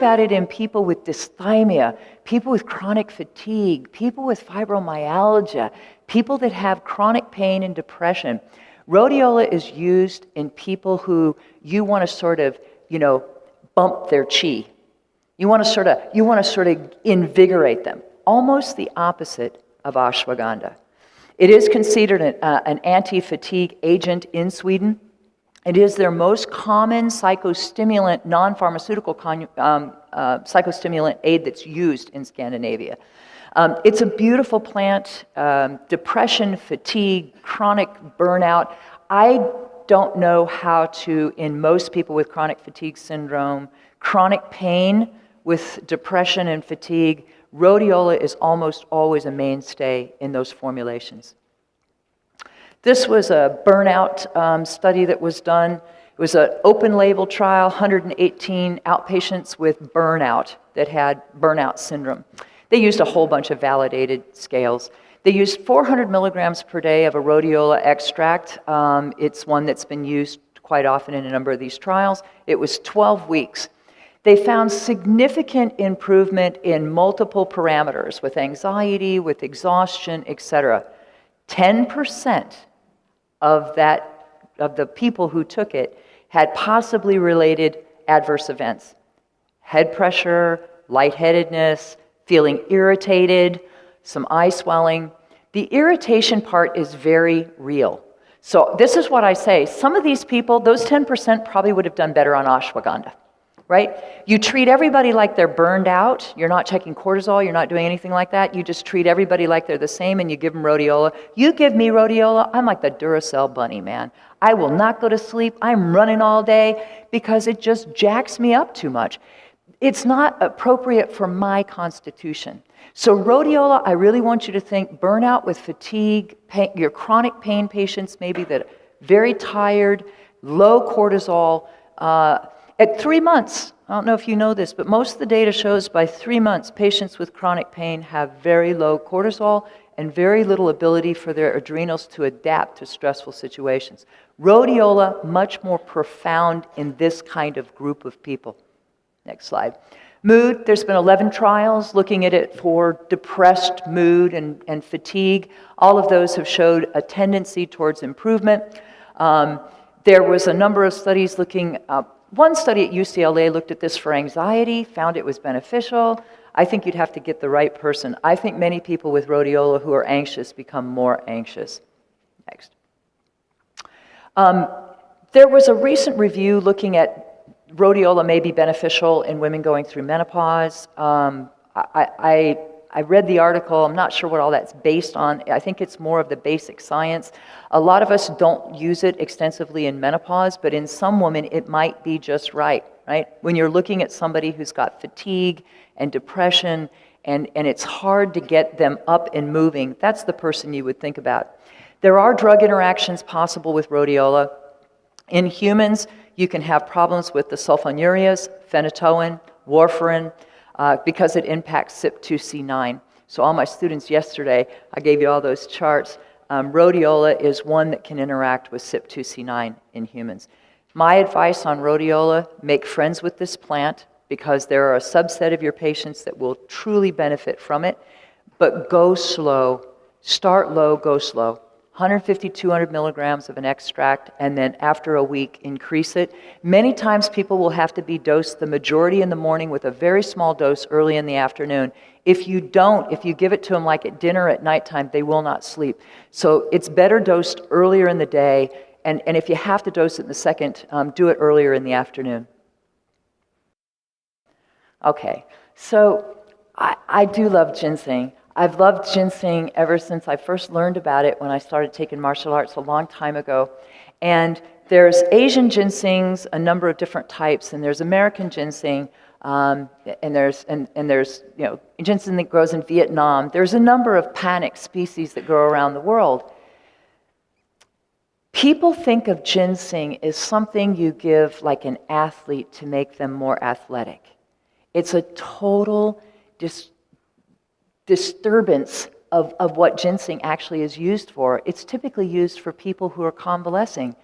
about it in people with dysthymia, people with chronic fatigue, people with fibromyalgia, people that have chronic pain and depression. Rhodiola is used in people who you want to sort of, bump their chi. You want to sort of invigorate them. Almost the opposite of ashwagandha. It is considered an anti-fatigue agent in Sweden. It is their most common psychostimulant, non-pharmaceutical psychostimulant aid that's used in Scandinavia. It's a beautiful plant. Depression, fatigue, chronic burnout. I don't know how to, in most people with chronic fatigue syndrome, chronic pain with depression and fatigue, rhodiola is almost always a mainstay in those formulations. This was a burnout study that was done. It was an open-label trial, 118 outpatients with burnout that had burnout syndrome. They used a whole bunch of validated scales. They used 400 milligrams per day of a rhodiola extract. It's one that's been used quite often in a number of these trials. It was 12 weeks. They found significant improvement in multiple parameters with anxiety, with exhaustion, etc. 10% of the people who took it had possibly related adverse events. Head pressure, lightheadedness, feeling irritated, some eye swelling. The irritation part is very real. So this is what I say. Some of these people, those 10% probably would have done better on ashwagandha, right? You treat everybody like they're burned out. You're not checking cortisol. You're not doing anything like that. You just treat everybody like they're the same and you give them rhodiola. You give me rhodiola, I'm like the Duracell bunny, man. I will not go to sleep. I'm running all day because it just jacks me up too much. It's not appropriate for my constitution. So rhodiola, I really want you to think burnout with fatigue, pain, your chronic pain patients maybe that are very tired, low cortisol. At 3 months, I don't know if you know this, but most of the data shows by 3 months, patients with chronic pain have very low cortisol and very little ability for their adrenals to adapt to stressful situations. Rhodiola, much more profound in this kind of group of people. Next slide. Mood, there's been 11 trials looking at it for depressed mood and fatigue. All of those have showed a tendency towards improvement. There was a number of studies looking, one study at UCLA looked at this for anxiety, found it was beneficial. I think you'd have to get the right person. I think many people with rhodiola who are anxious become more anxious. Next. There was a recent review looking at rhodiola may be beneficial in women going through menopause. I read the article. I'm not sure what all that's based on. I think it's more of the basic science. A lot of us don't use it extensively in menopause, but in some women it might be just right? When you're looking at somebody who's got fatigue and depression and it's hard to get them up and moving, that's the person you would think about. There are drug interactions possible with rhodiola. In humans, you can have problems with the sulfonylureas, phenytoin, warfarin, because it impacts CYP2C9. So all my students yesterday, I gave you all those charts. Rhodiola is one that can interact with CYP2C9 in humans. My advice on rhodiola, make friends with this plant because there are a subset of your patients that will truly benefit from it, but go slow. Start low, go slow. 150, 200 milligrams of an extract, and then after a week, increase it. Many times people will have to be dosed the majority in the morning with a very small dose early in the afternoon. If you give it to them like at dinner at nighttime, they will not sleep. So it's better dosed earlier in the day, and if you have to dose it in the second, do it earlier in the afternoon. Okay, so I do love ginseng. I've loved ginseng ever since I first learned about it when I started taking martial arts a long time ago. And there's Asian ginsengs, a number of different types, and there's American ginseng, and there's ginseng that grows in Vietnam. There's a number of panic species that grow around the world. People think of ginseng as something you give like an athlete to make them more athletic. It's a total disturbance of what ginseng actually is used for. It's typically used for people who are convalescing,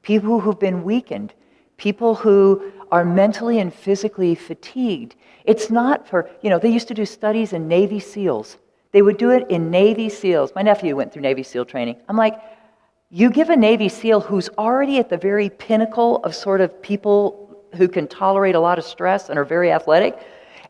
people who've been weakened, people who are mentally and physically fatigued. It's not for, they used to do studies in Navy SEALs. They would do it in Navy SEALs. My nephew went through Navy SEAL training. I'm like, you give a Navy SEAL who's already at the very pinnacle of sort of people who can tolerate a lot of stress and are very athletic,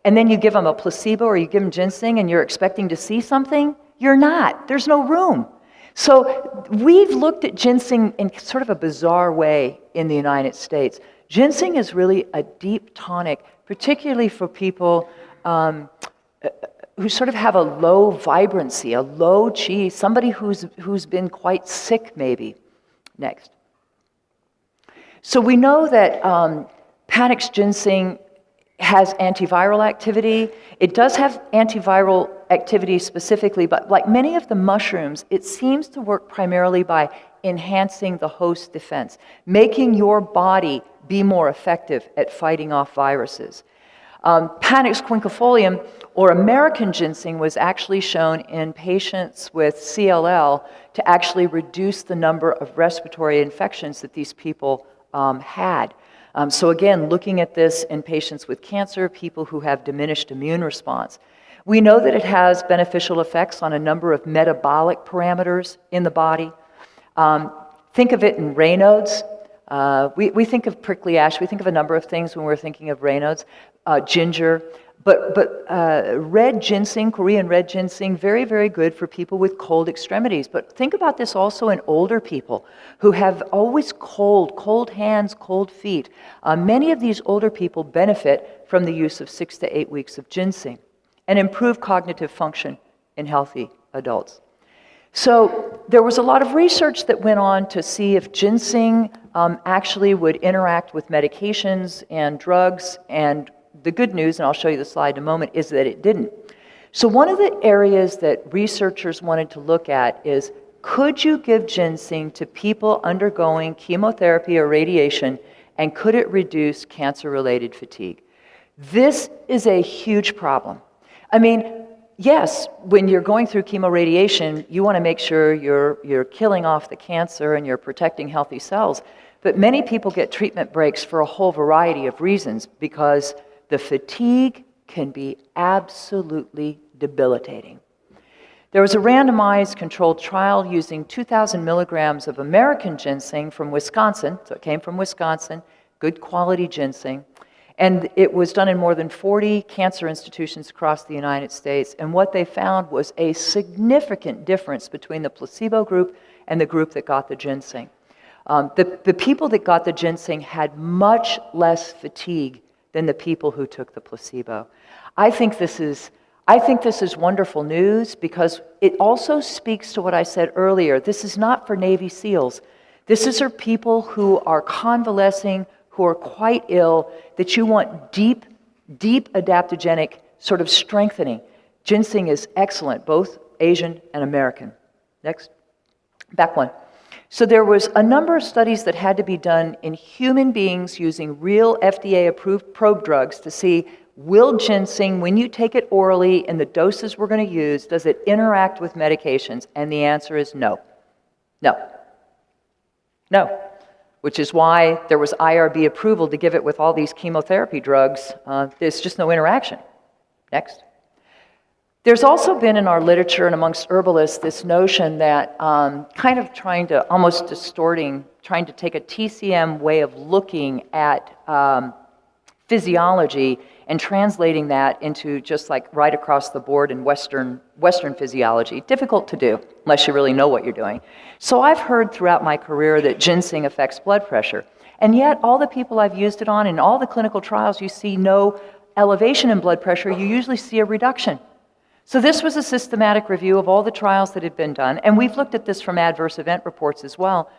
and then you give them a placebo or you give them ginseng and you're expecting to see something? You're not. There's no room. So we've looked at ginseng in sort of a bizarre way in the United States. Ginseng is really a deep tonic, particularly for people who sort of have a low vibrancy, a low chi, somebody who's been quite sick maybe. Next. So we know that Panax ginseng has antiviral activity. It does have antiviral activity specifically, but like many of the mushrooms, it seems to work primarily by enhancing the host defense, making your body be more effective at fighting off viruses. Panax quinquefolium, or American ginseng, was actually shown in patients with CLL to actually reduce the number of respiratory infections that these people had. So again, looking at this in patients with cancer, people who have diminished immune response. We know that it has beneficial effects on a number of metabolic parameters in the body. Think of it in Raynaud's. We think of prickly ash. We think of a number of things when we're thinking of Raynaud's. Ginger. But red ginseng, Korean red ginseng, very, very good for people with cold extremities. But think about this also in older people who have always cold hands, cold feet. Many of these older people benefit from the use of 6 to 8 weeks of ginseng and improve cognitive function in healthy adults. So there was a lot of research that went on to see if ginseng actually would interact with medications and drugs, and the good news, and I'll show you the slide in a moment, is that it didn't. So one of the areas that researchers wanted to look at is, could you give ginseng to people undergoing chemotherapy or radiation, and could it reduce cancer-related fatigue? This is a huge problem. I mean, yes, when you're going through chemoradiation, you want to make sure you're killing off the cancer and you're protecting healthy cells. But many people get treatment breaks for a whole variety of reasons, because the fatigue can be absolutely debilitating. There was a randomized controlled trial using 2,000 milligrams of American ginseng from Wisconsin, so it came from Wisconsin, good quality ginseng, and it was done in more than 40 cancer institutions across the United States, and what they found was a significant difference between the placebo group and the group that got the ginseng. The people that got the ginseng had much less fatigue than the people who took the placebo. I think this is wonderful news, because it also speaks to what I said earlier. This is not for Navy SEALs. This is for people who are convalescing, who are quite ill, that you want deep adaptogenic sort of strengthening. Ginseng is excellent, both Asian and American. Next. Back one. So there was a number of studies that had to be done in human beings using real FDA-approved probe drugs to see, will ginseng, when you take it orally in the doses we're going to use, does it interact with medications? And the answer is no. No. No. Which is why there was IRB approval to give it with all these chemotherapy drugs. There's just no interaction. Next. There's also been in our literature and amongst herbalists this notion that kind of trying to, almost distorting, trying to take a TCM way of looking at physiology and translating that into just like right across the board in Western physiology. Difficult to do unless you really know what you're doing. So I've heard throughout my career that ginseng affects blood pressure. And yet all the people I've used it on, in all the clinical trials, you see no elevation in blood pressure. You usually see a reduction. So this was a systematic review of all the trials that had been done, and we've looked at this from adverse event reports as well.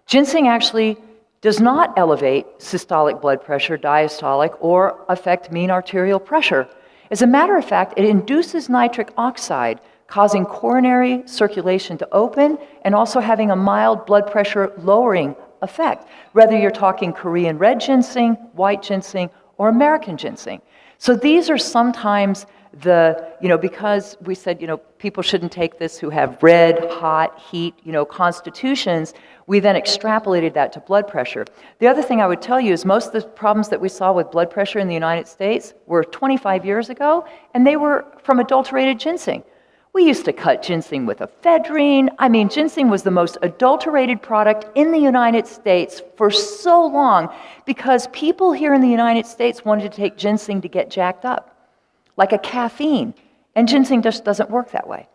Ginseng actually does not elevate systolic blood pressure, diastolic, or affect mean arterial pressure. As a matter of fact, it induces nitric oxide, causing coronary circulation to open and also having a mild blood pressure lowering effect, whether you're talking Korean red ginseng, white ginseng, or American ginseng. So these are sometimes because we said, people shouldn't take this who have red, hot, heat, constitutions, we then extrapolated that to blood pressure. The other thing I would tell you is most of the problems that we saw with blood pressure in the United States were 25 years ago, and they were from adulterated ginseng. We used to cut ginseng with ephedrine. I mean, ginseng was the most adulterated product in the United States for so long because people here in the United States wanted to take ginseng to get jacked up, like a caffeine. And ginseng just doesn't work that way.